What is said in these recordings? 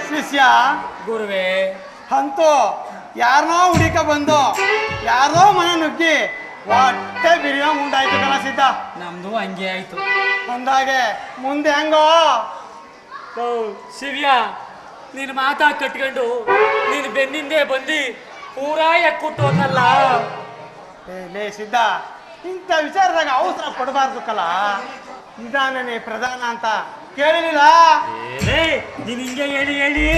ಶಿಷ್ಯ ಗುರುವೇ, ಅಂತೂ ಯಾರನೋ ಹುಡುಕ ಬಂದು ಯಾರೋ ಮನೆ ನುಗ್ಗಿ ಹೊಟ್ಟೆ ಬಿರಿಯೋ ಮುಂದಾಯ್ತು ಕಣ ಸಿದ್ಧ. ನಮ್ದು ಹಂಗೆ ಆಯ್ತು. ಅಂದಾಗೆ ಮುಂದೆ ಹೆಂಗೋ ಶಿವ್ಯ, ನೀನು ಮಾತಾ ಕಟ್ಕೊಂಡು ನೀನು ಬೆನ್ನಿಂದೆ ಬಂದು ಪೂರಾ ಎಕ್ಕುಟ್ಟು ಹೋದಲ್ಲ. ಲೇ ಸಿದ್ಧ, ಇಂಥ ವಿಚಾರದಾಗ ಅವಸರ ಪಡಬಾರ್ದು ಕಲ. ನಿಧಾನನೇ ಪ್ರಧಾನ ಅಂತ ಕೇಳಿಲ್ಲ. ನೀನ್ ಹಿಂಗೆ ಹೇಳಿ ಹೇಳಿ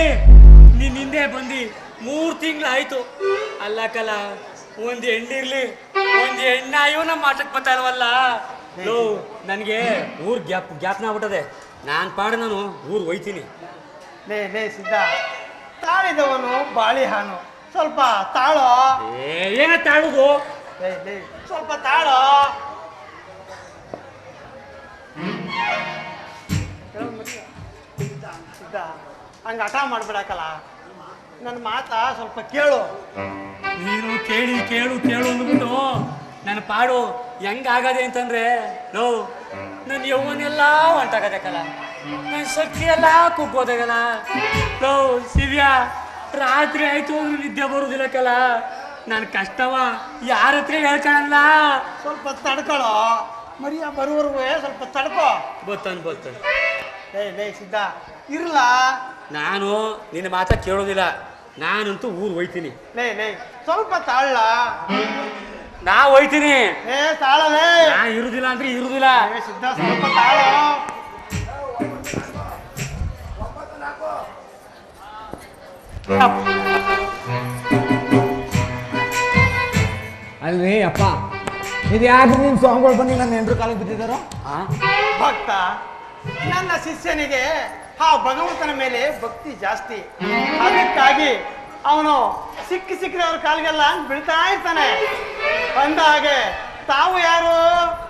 ನೀನ್ ಹಿಂದೆ ಬಂದು 3 ತಿಂಗಳಾಯ್ತು. ಅಲ್ಲ ಕಲ, ಒಂದು ಹೆಣ್ಣಿರ್ಲಿ ಒಂದು ಹೆಣ್ಣಾಯು ನಮ್ಮ ಆಟಕ್ಕೆ ಬರ್ತಾ ಇಲ್ವಲ್ಲ. ನನಗೆ ಊರ್ ಗ್ಯಾಪ್ನ ಆಗ್ಬಿಟ್ಟದೆ. ನಾನು ಊರ್ ಹೋಯ್ತೀನಿ. ಲೇ ಸಿದ್ಧ, ತಾಳಿದವನು ಬಾಳಿಹಾನು. ಸ್ವಲ್ಪ ತಾಳೋ. ಏನ ತಾಳುದು? ಸ್ವಲ್ಪ ತಾಳೋ. ಸಿದ್ಧ, ಹಂಗ ಹಠ ಮಾಡ್ಬಿಡಕಲ್ಲ. ನನ್ನ ಮಾತಾ ಸ್ವಲ್ಪ ಕೇಳು. ನೀನು ಕೇಳಿ ಕೇಳು ಕೇಳು ಅಂದ್ಬಿಟ್ಟು ನನ್ನ ಪಾಡು ಹೆಂಗಾಗದೆ ಅಂತಂದ್ರೆ ನನ್ನ ಯೌವನೆಲ್ಲ ಹೊಂಟಾಗದಕ್ಕಲ್ಲ, ನನ್ನ ಶಕ್ತಿ ಎಲ್ಲ ಕುಗ್ಗೋದಾಗಲ್ಲ. ಶಿವ್ಯ, ರಾತ್ರಿ ಆಯ್ತು ಅಂದ್ರೆ ನಿದ್ದೆ ಬರುದಿಲ್ಲಕ್ಕಲ್ಲ. ನನ್ನ ಕಷ್ಟವ ಯಾರ ಹತ್ರ ಹೇಳ್ಕೊಳಲ್ಲ. ಸ್ವಲ್ಪ ತಡ್ಕೊಳ್ಳೋ ಮರಿಯ, ಬರುವವರೆಗೂ ಸ್ವಲ್ಪ ತಡ್ಕೋ. ಬತ್ತನ್ ಲೇ ಸಿದ್ಧ, ಇರ್ಲ. ನಾನು ನಿನ್ನ ಮಾತಾ ಕೇಳೋದಿಲ್ಲ. ನಾನಂತೂ ಊರು ಹೋಯ್ತೀನಿ. ಲೇ ಸ್ವಲ್ಪ ತಾಳ. ನಾ ಹೋಯ್ತೀನಿ. ತಾಳಲೇ. ನಾ ಇರುದಿಲ್ಲ ಅಂದ್ರೆ ಇರುದಿಲ್ಲ. ಸಿದ್ಧ, ಸ್ವಲ್ಪ ತಾಳೋ. ಅಲ್ರಿ ಅಪ್ಪ, ಇದು ಯಾರು ನಿನ್ನ ಸ್ವಾಮಿಗಳು ಬಂದು ನನ್ನ ಹೆಂಡ್ರು ಕಾಲಿಗೆ ಬಿದ್ದಿದ್ದಾರೋ? ಭಕ್ತ, ನನ್ನ ಶಿಷ್ಯನಿಗೆ ಆ ಭಗವಂತನ ಮೇಲೆ ಭಕ್ತಿ ಜಾಸ್ತಿ. ಅದಕ್ಕಾಗಿ ಅವನು ಸಿಕ್ಕಿದವ್ರ ಕಾಲಿಗೆಲ್ಲ ಬೀಳ್ತಾ ಇರ್ತಾನೆ. ಅಂದ ಹಾಗೆ ತಾವು ಯಾರು?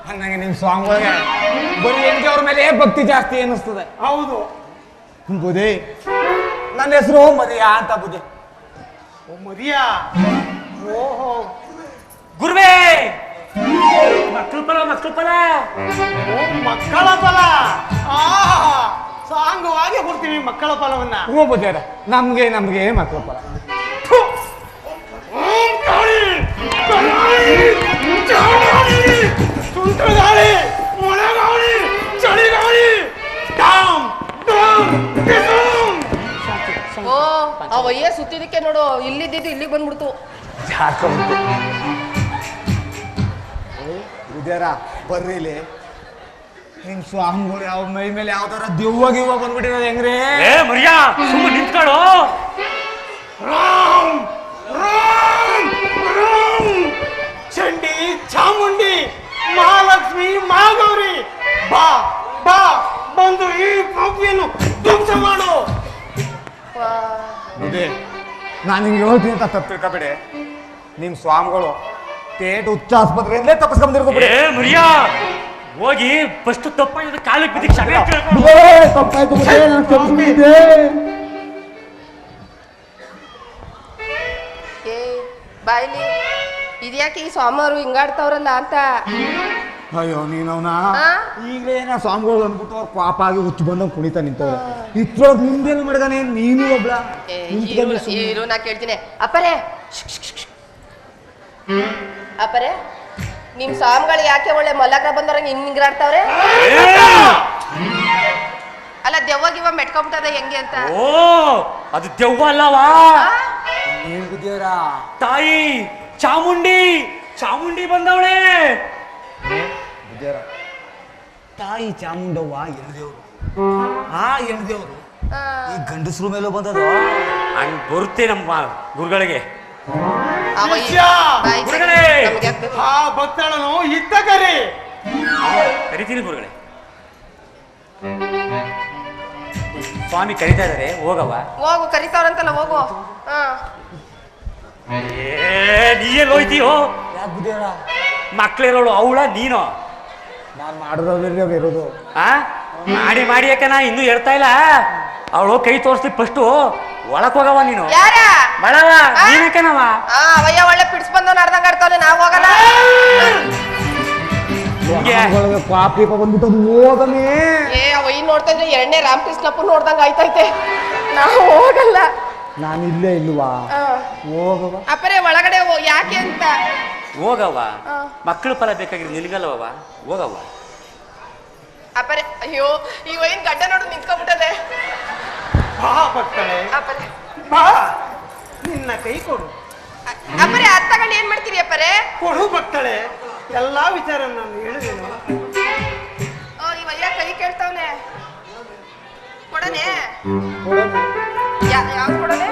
ನನಗೆ ನಿಮ್ಮ ಸ್ವಾಮಿಗಳಿಗೆ ಬರೀ ಹೆಂಗೆ ಅವ್ರ ಮೇಲೆ ಭಕ್ತಿ ಜಾಸ್ತಿ ಅನ್ನಿಸ್ತದೆ. ಹೌದು ಬುದ್ಧಿ, ನನ್ನ ಹೆಸರು ಮದಿಯಾ ಅಂತ. ಬುದ್ಧಿ ಮರಿಯಾ? ಓಹೋ ಗುರುವೇ, ಮಕ್ಕಳ ಫಲ. ಓ, ಮಕ್ಕಳ ಫಲ. ಸಾಂಗವಾಗಿ ಕೊಡ್ತೀವಿ ಮಕ್ಕಳ ಫಲವನ್ನ. ಹ್ಞೂ ಬುದ್ಧಿಯಾರ, ನಮ್ಗೆ ಮಕ್ಕಳ ಫಲ. ತುಂಟು ಗಾಳಿ, ಒಣಗಾಳಿ, ಚಳಿಗಾಳಿ. ಓ, ಆ ವಯ್ಯ ಸುತ್ತಿದಕ್ಕೆ ನೋಡು, ಇಲ್ಲಿದ್ದು ಇಲ್ಲಿಗೆ ಬಂದ್ಬಿಡ್ತು. ಬುದ್ಧಿಯಾರ ಬರ್ರಿ ಇಲ್ಲಿ. ನಿಮ್ ಸ್ವಾಮಿಗಳು ಯಾವ ಮೈ ಮೇಲೆ ಯಾವ ತರ ದೆವ್ವ ಬಂದ್ಬಿಟ್ಟಿರೋದು ಹೆಂಗ್ರಿ? ಮರಿಯಾ, ಸುಮ್ಮನೆ ನಿಂತ್ಕೊಳ್ಳೋ. ಚಂಡಿ, ಚಾಮುಂಡಿ, ಮಹಾಲಕ್ಷ್ಮಿ, ಮಹಾಗೌರಿ, ಬಾ ಬಾ ಬಂದು ಈ ಪೃಥ್ವಿಯನ್ನು ಧ್ವಂಸ ಮಾಡು. ನಾನು ಹಿಂಗೆ ಹೇಳ್ತೀನಿ ಅಂತ ತಪ್ಪು ತಿಳ್ಕೊಬೇಡಿ. ನಿಮ್ ಸ್ವಾಮಿಗಳು ಪೇಟ್ ಹುಚ್ಚ ಆಸ್ಪತ್ರೆಯಿಂದಲೇ ತಪ್ಪಿಸ್ಕೊಂಡ್ಬಿಟ್ಟಿರ್ಬೋದು. ಮರಿಯಾ, ಹೋಗಿ ಫಸ್ಟ್ ತಪ್ಪಾಗಿದ್ರೆ ಕಾಲಿಗೆ ಬಿದ್ದಿ ಕ್ಷಮೆ ಕೇಳ್ಕೊಂಡು. ತಪ್ಪಾಯ್ತು ಏ ಬಾಯ್ಲಿ, ಇದ್ಯಾಕೆ ಈ ಸ್ವಾಮಿಯವರು ಹಿಂಗಾಡ್ತಾವ್ರಲ್ಲ ಅಂತ. ಅಯ್ಯೋ ನೀನವನ ಈಗಲೇ ನಾ ಸ್ವಾಮಿಗಳು ಅಂದ್ಬಿಟ್ಟು ಅವ್ರು ಪಾಪ ಆಗಿ ಹುಚ್ಚು ಬಂದಂಗೆ ಕುಣಿತಾ ನಿಂತವ್ರೆ. ಇಷ್ಟೊಳಗೆ ನಿಂದೇನು ಮಾಡಿದಾನೆ? ನೀನು ಒಬ್ಳ ಇರು, ನಾ ಕೇಳ್ತೀನಿ. ಅಪ್ಪರೇ ಅಪ್ಪರೇ, ನಿಮ್ ಸ್ವಾಮಿಗಳು ಯಾಕೆ ಒಳ್ಳೆ ಮಲಗ್ರ ಬಂದವ್ರಂಗೆ ಹಿಂಗಾಡ್ತಾವ್ರೆ? ಅಲ್ಲ, ದೆವ್ವ ಗಿವ್ವ ಮೆಟ್ಕೊಂಬಿಟ್ಟದ ಹೆಂಗೆ ಅಂತ. ಓ, ಅದು ದೆವ್ವ ಅಲ್ಲವಾ, ಏನ್ ಬುದ್ಧಿಯವರ ತಾಯಿ ಚಾಮುಂಡಿ ಬಂದವಳೆ. ಬುದ್ಧಿಯವರ, ತಾಯಿ ಚಾಮುಂಡವ್ವ ಎಣ್ದೇವ್ರು. ಆ ಎಣ್ದೇವ್ರು ಈ ಗಂಡಸ್ರು ಮೇಲೂ ಬಂದದು. ಹಂಗ್ ಬರುತ್ತೆ ನಮ್ಮ ಗುರುಗಳಿಗೆ. ಗುರುಗಳೇ, ಆ ಭಕ್ತಳನ್ನು ಇತ್ತ ಕರಿ. ಕರಿತೀನಿ ಗುರುಗಳೇ. ಸ್ವಾಮಿ ಕರಿತಾ ಇದಾರೆ, ಹೋಗವ. ಹೋಗು, ಕರಿತಾವ್ರಂತಲ್ಲ, ಹೋಗು. ನೀಯೆಲ್ಲಿ ಹೋಯ್ತೀಯೋ? ಯಾಕೆ ಬುದ್ಧಿಯವರ? ಮಕ್ಳಿರೋಳು ಅವಳ ನೀನು? ನಾನು ಮಾಡಿರೋದು ಮಾಡಿ ಯಾಕೆ ನಾ ಇನ್ನೂ ಹೇಳ್ತಾ ಇಲ್ಲ. ಅವಳು ಕೈ ತೋರಿಸ್ಲಿ, ಫಸ್ಟು ಒಳಕ್ ಹೋಗವ ನೀನು. ಯಾರ ಮಾಡವ ನೀನಕ್ಕನವ? ಅವಯ್ಯ ಒಳ್ಳೆ ಪಿಡ್ಸ್ ಬಂದವ್ ನಡ್ದಂಗ ಆಡ್ತಾವನೆ, ನಾವ್ ಹೋಗಲ್ಲ. ಪಾಪ ಬಂದ್ಬಿಟ್ಟು ಹೋಗನೆ. ಏ ಅವಯ್ಯ ನೋಡ್ ನೋಡ್ತಾ ಇದ್ರೆ ಎರಡನೇ ರಾಮಕೃಷ್ಣಪ್ಪ ನೋಡ್ದಂಗ ಆಯ್ತೈತೆ. ನಾವು ಹೋಗಲ್ಲ. ನಾನು ಇಲ್ಲೇ ಇಲ್ವಾ? ಹೋಗವ. ಅಪ್ಪರೇ ಒಳಗಡೆ ಯಾಕೆ ಅಂತ. ಹೋಗವ್ವ, ಮಕ್ಕಳು ಫಲ ಬೇಕಾಗಿರೋ ನಿಲ್ಗಲ್ವವ, ಹೋಗವ್ವ. ಅಪ್ಪರೇ ಅಯ್ಯೋ ಈ ವೈನ್ ಗಡ್ಡ ನೋಡು ನಿಂತ್ಕೊಂಡ್ಬಿಟ್ಟದೆ. ಬಾ ಭಕ್ತಳೆ, ಅಪ್ಪರೇ ಬಾ, ನಿನ್ನ ಕೈ ಕೊಡು. ಅಪ್ಪರೇ ಅದ್ ತಗೊಂಡು ಏನ್ ಮಾಡ್ತೀರಿ ಅಪ್ಪರೇ? ಕೊಡು ಭಕ್ತಳೆ, ಎಲ್ಲಾ ವಿಚಾರ ನಾನು ಹೇಳಿದೇನು. ಈ ವಯ್ಯ ಕೈ ಕೇಳ್ತಾವನೆ, ಕೊಡನೆ. ಯಾವ್ದು ಕೊಡನೆ?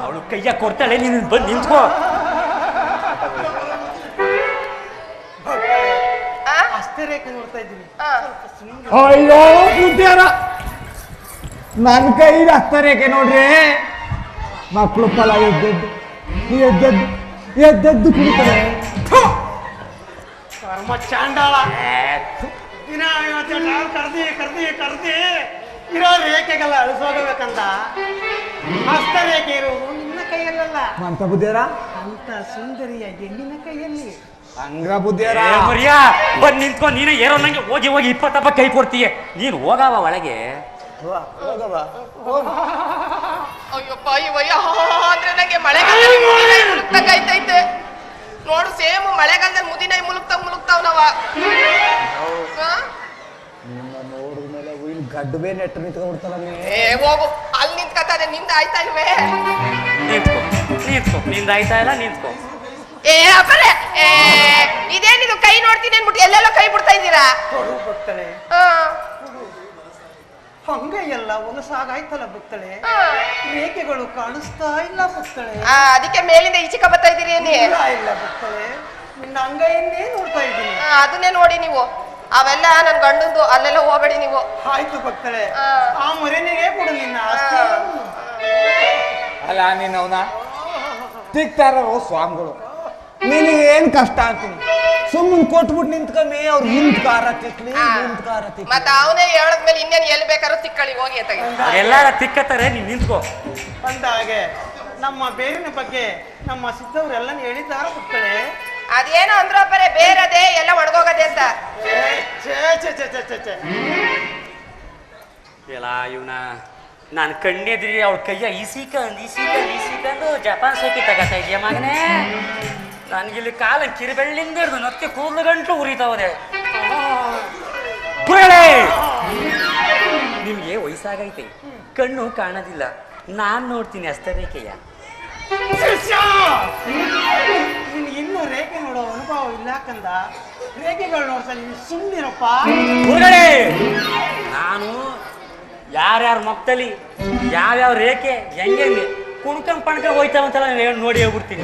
ಅವಳು ಕೈಯ ಕೊಡ್ತಾಳೆ, ನೀನು ಬಂದು ನಿಂತ್ಕೋ. ಅಷ್ಟೇ ರೇಖೆ ನೋಡ್ತಾ ಇದ್ದೀನಿ. ಅಯ್ಯೋ ಬುದ್ಧಿಯಾರ, ನನ್ನ ಕೈಗೆ ಹಸ್ತರೇಖೆ ನೋಡ್ರಿ. ಮಕ್ಕಳು ಫಲ ಎದ್ದೆದ್ದು ಎದ್ದೆದ್ದು ಕುಡಿತಾರೆ. ಕರ್ಮ ಚಾಂಡಾಳ, ದಿನ ಕರ್ದಿ ಇರೋ ರೇಖೆಗೆಲ್ಲ ಅಳಿಸೋಗಬೇಕಂತ ಹಸ್ತ ರೇಖೆ ಇರುವುದು ನಿನ್ನ ಕೈಯಲ್ಲ. ಮಂತ ಬುದ್ಧಿಯಾರ, ಅಂತ ಸುಂದರಿಯ ಹೆಣ್ಣಿನ ಕೈಯಲ್ಲಿ. ಹಂಗ ಬುದ್ಧಿಯಾರ ಮರಿಯಾ ಬಂದು ನಿಂತ್ಕೊ. ನೀನು ಏರೋ ನಂಗೆ ಹೋಗಿ 20 ಕೈ ಕೊಡ್ತೀಯ. ನೀನು ಹೋಗವ ಒಳಗೆ. ಅಯ್ಯಪ್ಪ ಈ ವಯ್ಯ ಅಂದ್ರೆ ನಂಗೆ ಮಳೆಗಾಲ ಮುಳುಗ್ತೈತೆ ನೋಡು. ಸೇಮ್ ಮಳೆಗಾಲದಲ್ಲಿ ಮುದಿನೈ ಮುಳುಗ್ತಾವ್ ನಾವ. ನೋಡಿದ್ಮೇಲೆ ಗಡ್ಡಬೇ ನೆಟ್ಟು ನಿಂತ್ಕೊಂಡ್ಬಿಡ್ತಾರ. ಹೋಗು, ಅಲ್ಲಿ ನಿಂತ್ಕತಾರೆ. ನಿಂದ ಆಯ್ತಾ ಇಲ್ವೇ? ನಿಂತ್ಕೊ, ನಿಂದ ಆಯ್ತಾ ಇಲ್ಲ, ನಿಂತ್ಕೊ. ಅಪ್ಪರೇ ಇದೇನಿದು ಕೈ ನೋಡ್ತೀನಿ ಅನ್ಬಿಟ್ಟು ಎಲ್ಲೆಲ್ಲೋ ಕೈ ಬಿಡ್ತಾ ಇದ್ದೀರಾ? ಭಕ್ತಳೆ, ಹಂಗ ಎಲ್ಲ ಹೊಲಸಾಗಾಯ್ತಲ್ಲ ಭಕ್ತಳೆ. ರೇಖೆಗಳು ಕಾಣಿಸ್ತಾ ಇಲ್ಲ ಭಕ್ತಳೆ. ಅದಕ್ಕೆ ಮೇಲಿಂದ ಈಚಿಕ ಬರ್ತಾ ಇದ್ದೀರಿ ಏನಿ? ಇಲ್ಲ ಭಕ್ತಳೆ, ನಿನ್ನ ಅಂಗೈಯನ್ನೇ ನೋಡ್ತಾ ಇದ್ದೀನಿ. ಅದನ್ನೇ ನೋಡಿ ನೀವು. ಅವೆಲ್ಲ ನನ್ ಗಂಡಂದು, ಅಲ್ಲೆಲ್ಲ ಹೋಗ್ಬೇಡಿ ನೀವು. ಆಯ್ತು ಭಕ್ತಳೆ, ಆ ಮರಿನಿಗೆ ಕೊಡು ನಿನ್ನ ಆಸ್ತಿ. ಅಲ್ಲ ನೀನು ಅವನ ತಿಕ್ತಾರ ಸ್ವಾಮಿಗಳು. ನಿನಗೆ ಏನ್ ಕಷ್ಟ ಅಂತೀನಿ, ಸುಮ್ಮನೆ ಕೊಟ್ಬಿಟ್ಟು ನಿಂತ್ಕಮ್ಮಿ. ಅವ್ರು ಹಿಂದ್ಕಾರ ತಿಕ್ಲಿ. ಮತ್ತ ಅವನೇ ಹೇಳದ್ಮೇಲೆ ಇನ್ನೇನು ಎಲ್ಲಿ ಬೇಕಾದ್ರೂ ತಿಕ್ಕಳಿ ಹೋಗಿ ಅಂತ ಎಲ್ಲಾರ ತಿಕ್ಕತ್ತಾರೆ, ನೀನ್ ನಿಂತ್ಕೋ. ಅಂದ ಹಾಗೆ ನಮ್ಮ ಬೇರಿನ ಬಗ್ಗೆ ನಮ್ಮ ಸಿದ್ದವ್ರೆಲ್ಲ ಹೇಳಿದ್ದಾರ ಭಕ್ತಳೆ. ಅದೇನೋ ಅಂದ್ರು ಅಪ್ಪರೇ, ಬೇರದೆ ಎಲ್ಲ ಒಣಗೋಗದೆ ಅಂತ. ಎಲ್ಲ ಇವನ ನಾನು ಕಣ್ಣೆದ್ರಿ ಅವಳ ಕೈಯ ಈಸಿಕಂದು ಜಪಾನ್ ಸೋಕಿ ತಗತಾ ಇದೆಯಾ ಮಗನೇ. ನನಗಿಲ್ಲಿ ಕಾಲ ಕಿರಿಬೆಳ್ಳಿಂದ ಹಿಡ್ದು ನತ್ತೆ ಕೂದಲು ಗಂಟು ಉರಿತಾವದೆ. ನಿಮ್ಗೆ ವಯಸ್ಸಾಗೈತೆ, ಕಣ್ಣು ಕಾಣೋದಿಲ್ಲ. ನಾನ್ ನೋಡ್ತೀನಿ ಹಸ್ತರೇಖೆಯ. ಇನ್ನು ರೇಖೆ ನೋಡೋ ಅನುಭವ ಇಲ್ಲ ಕಂದ. ರೇಖೆಗಳು ನೋಡ್ತಾ ನೀವು ಸುಮ್ಮನಿರಪ್ಪ. ನಾನು ಯಾರ್ಯಾರ ಮಕ್ಕಳಿ ಯಾವ್ಯಾವ ರೇಖೆ ಹೆಂಗೆ ಕುಣ್ಕಂಡ್ ಪಣ್ಕ ಹೋಯ್ತಾವಂತೆಲ್ಲ ನೋಡಿ ಹೋಗ್ಬಿಡ್ತೀನಿ.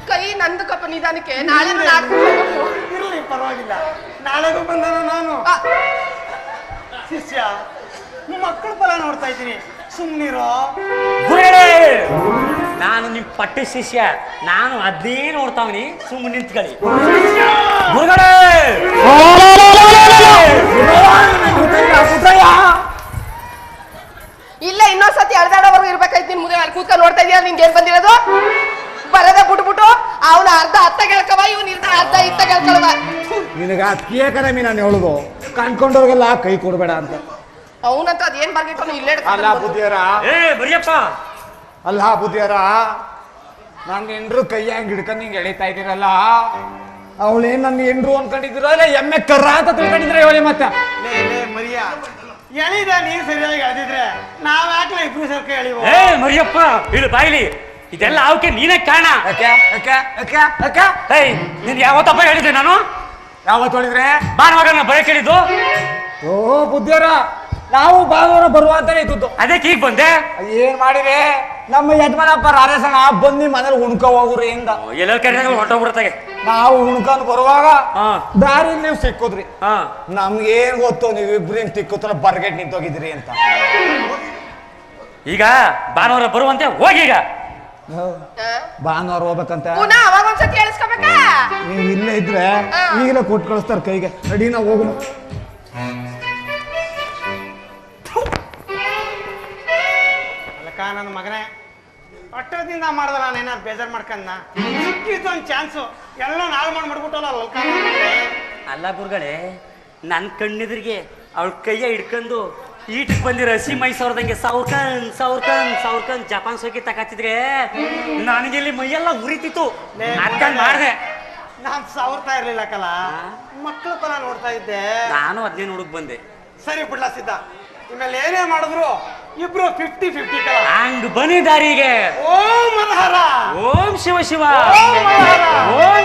ಕೈ ನಂದು ಕಪ್ಪ ನಿಧಾನಕ್ಕೆ. ನಾಳೆ ಇರ್ಲಿ ಪರವಾಗಿಲ್ಲ, ನಾಳೆಗೂ ಬಂದನು ನಾನು. ಶಿಷ್ಯ, ಮಕ್ಕಳ ಫಲ ನೋಡ್ತಾ ಇದ್ದೀನಿ, ಸುಮ್ಮನಿರೋ. ನಾನು ನಿಮ್ ಪಟ್ಟ ಶಿಷ್ಯ, ನಾನು ಅದೇ ನೋಡ್ತಾವನಿ. ಸುಮ್ಮನೆ ನಿಂತ್ಕೊಳ್ಳಿ. ಇಲ್ಲ ಇನ್ನೊಂದ್ಸತಿ ಅರ್ಧಾಡೋವರೆಗೂ ಇರ್ಬೇಕಾಯ್ತು. ನಿನ್ ಮುದ್ದೆ ಅಲ್ಲಿ ಕೂತ್ಕೊಂಡು ನೋಡ್ತಾ ಇದೀಯ. ನಿನ್ಗೆ ಏನ್ ಬಂದಿರೋದು? ಬರದ ಬಿಟ್ಬಿಟ್ಟು ಅವನ ಅರ್ಧ ಅತ್ತ ಗೆಳ್ಕವ, ಇವನ್ ಅರ್ಧ ಇತ್ತ ಗೆಳ್ಕವ. ನಿನಗ ಅದಕ್ಕೆ ಕಡಿಮೆ ನಾನು ಹೇಳುದು, ಕಣ್ಕೊಂಡವ್ರಿಗೆಲ್ಲ ಕೈ ಕೊಡ್ಬೇಡ ಅಂತ. ಅವನಂತ ಅದೇನ್ ಬರ್ಗಿಟ್ಟು ಇಲ್ಲೇ ಅಲ್ಲ ಬುದ್ಧಿಯಾರ, ಬರಿಯಪ್ಪ, ಅಲ್ಲ ಬುದ್ಧಿಯಾರ, ನಂಗೆ ಎಂಡ್ರು ಕೈ ಹಂಗ್ ಹಿಡ್ಕೊಂಡು ಹಿಂಗೆ ಎಳಿತಾ ಇದ್ದೀರಲ್ಲ, ಅವಳೇನ್ ನನ್ನ ಎಂಡ್ರು ಅನ್ಕೊಂಡಿದ್ದೀರ ಇಲ್ಲ ಎಮ್ಮೆ ಕರ್ರ ಅಂತ ತಿಳ್ಕೊಂಡಿದ್ರೆ ಹೇಳಿ. ಮತ್ತೆ ಮರಿಯ ಎಳಿದ ನೀನ್ ಸರಿಯಾಗಿ ಎಳೆದಿದ್ರೆ ನಾವ್ ಯಾಕೆ ಇಬ್ರು ಸರ್ಕ ಎಳಿವ? ಮರಿಯಪ್ಪ ಇಳು ಬಾಯ್ಲಿ. ಇದೆಲ್ಲ ಅವಕ್ಕೆ ನೀನೇ ಕಾರಣ. ನೀನ್ ಯಾವತ್ತಪ್ಪ ಹೇಳಿದ್ದೆ? ನಾನು ಯಾವತ್ತು ಹೇಳಿದ್ರೆ? ಭಾನುವಾರ ಬರ ಕೇಳಿದ್ದು. ಓ ಬುದ್ಧಿಯಾರ, ನಾವು ಭಾನುವಾರ ಬರುವ ಅಂತಾನೆ ಇದ್ದು. ಅದಕ್ಕೆ ಈಗ ಬಂದೆ. ಏನ್ ಮಾಡಿರಿ? ನಮ್ಮ ಯಜಮಾನಪ್ಪ ರಾರೇಸಣ ಬಂದು ಮನೇಲಿ ಉಣ್ಕೊ ಹೋಗ್ರಿ ಇಂದ. ಎಲ್ಲ ಕರೆದಾಗ ಹೊಂಟೋಗ್ಬಿಡ್ತಾಗೆ. ನಾವು ಉಣ್ಕೊಂಡು ಬರುವಾಗ ದಾರಿಲಿ ನೀವು ಸಿಕ್ಕುದ್ರಿ. ನಮ್ಗೇನ್ ಗೊತ್ತು ನೀವಿಬ್ರು ಹಿಂಗ್ ತಿಕ್ಕುತ್ತರ ಬರ್ಗೆಟ್ ನಿಂತೋಗಿದ್ರಿ ಅಂತ. ಈಗ ಭಾನುವಾರ ಬರುವಂತೆ ಹೋಗಿ. ಈಗ ಭಾನುವಾರ ಹೋಗ್ಬೇಕಂತ ಅವಾಗ ಒಂದ್ಸತಿ ಹೇಳಿಸ್ಕೋಬೇಕಾ? ನೀವ್ ಇಲ್ಲೇ ಇದ್ರೆ ಈಗಲೇ ಕೊಟ್ಟು ಕಳಿಸ್ತಾರ ಕೈಗೆ. ರೆಡಿ ನಾವು ಹೋಗೋಣ. ಅಲ್ಲಕ್ಕ ನನ್ನ ಮಗನೇ, ಪಟ್ಟದಿಂದ ಮಾಡ್ದ ನಾನು ಏನಾದ್ರು ಬೇಜಾರು ಮಾಡ್ಕಂದ. ಸಿಕ್ಕಿದ್ದು ಒಂದು ಚಾನ್ಸು ಎಲ್ಲ ನಾಳೆ ಮಾಡ್ಬಿಟ್ಟಲ್ಲ. ಅಲ್ಲ ಗುರುಗಳೇ, ನನ್ನ ಕಣ್ಣೆದುರಿಗೆ ಅವಳ ಕೈಯ ಹಿಡ್ಕೊಂಡು ಈಟಿಗೆ ಬಂದಿರೋ ಹಸಿ ಮೈಸೂರ್ದಂಗೆ ಸಾವ್ರಕಂಡ್ ಜಪಾನ್ ಸೋಕಿ ತಕಾತಿದ್ರೆ ನನಗೆಲ್ಲಿ ಮೈಯೆಲ್ಲ ಉರಿತಿತ್ತು ಅದ್ಕಂಡ್ ಮಾಡಿದೆ. ನಾನ್ ಸಾವ್ರ್ತಾ ಇರ್ಲಿಲ್ಲ ಕಲ, ಮಕ್ಕಳು ತರ ನೋಡ್ತಾ ಇದ್ದೆ. ನಾನು ಅದನ್ನೇ ನೋಡಕ್ ಬಂದೆ. ಸರಿ ಬಿಡ್ಲಾ ಸಿದ್ಧ, ಇನ್ಮೇಲೆ ಏನೇ ಮಾಡಿದ್ರು ಇಬ್ರು 50-50 ಕಲ. ಹಂಗ್ ಬನ್ನಿ ದಾರಿಗೆ. ಓಂ ಮನೋಹರ, ಓಂ ಶಿವ ಶಿವ, ಓಂ ಮನೋಹರ, ಓಂ